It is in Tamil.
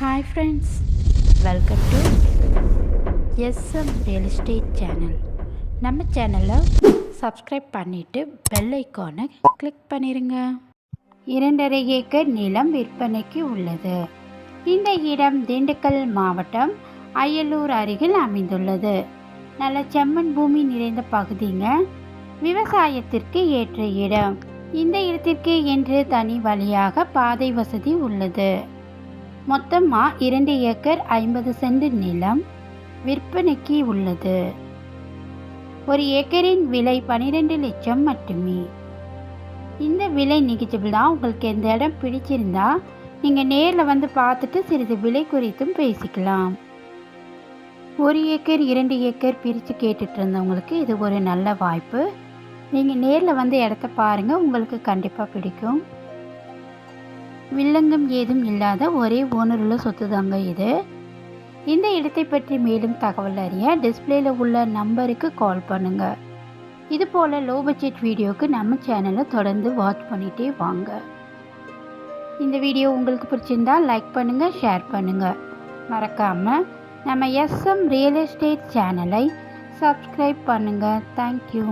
Hi friends, welcome to SM real estate channel. நம்ம சேனலை சப்ஸ்கிரைப் பண்ணிவிட்டு பெல் ஐக்கானை கிளிக் பண்ணிடுங்க. 2.5 ஏக்கர் நிலம் விற்பனைக்கு உள்ளது. இந்த இடம் திண்டுக்கல் மாவட்டம் அய்யலூர் அருகில் அமைந்துள்ளது. நல்ல செம்மண் பூமி நிறைந்த பகுதிங்க. விவசாயத்திற்கு ஏற்ற இடம். இந்த இடத்திற்கு என்று தனி வழியாக பாதை வசதி உள்ளது. மொத்தமாக 2 ஏக்கர் 50 சென்ட் நிலம் விற்பனைக்கு உள்ளது. ஒரு ஏக்கரின் விலை 12 லட்சம் மட்டுமே. இந்த விலை நெகிஜிபிள் தான். உங்களுக்கு எந்த இடம் பிடிச்சிருந்தா நீங்கள் நேரில் வந்து பார்த்துட்டு சிறிது விலை குறித்தும் பேசிக்கலாம். 1 ஏக்கர் 2 ஏக்கர் பிரித்து கேட்டுட்டு இருந்தவங்களுக்கு இது ஒரு நல்ல வாய்ப்பு. நீங்கள் நேரில் வந்து இடத்த பாருங்கள், உங்களுக்கு கண்டிப்பாக பிடிக்கும். வில்லங்கம் ஏதும் இல்லாத ஒரே ஓனருள்ள சொத்து தாங்க இது. இந்த இடத்தை பற்றி மேலும் தகவல் அறிய டிஸ்பிளேல உள்ள நம்பருக்கு கால் பண்ணுங்கள். இது போல் லோ பட்ஜெட் வீடியோவுக்கு நம்ம சேனலை தொடர்ந்து வாட்ச் பண்ணிகிட்டே வாங்க. இந்த வீடியோ உங்களுக்கு பிடிச்சிருந்தா லைக் பண்ணுங்கள், ஷேர் பண்ணுங்கள். மறக்காமல் நம்ம எஸ்எம் ரியல் எஸ்டேட் சேனலை சப்ஸ்கிரைப் பண்ணுங்கள். தேங்க்யூ.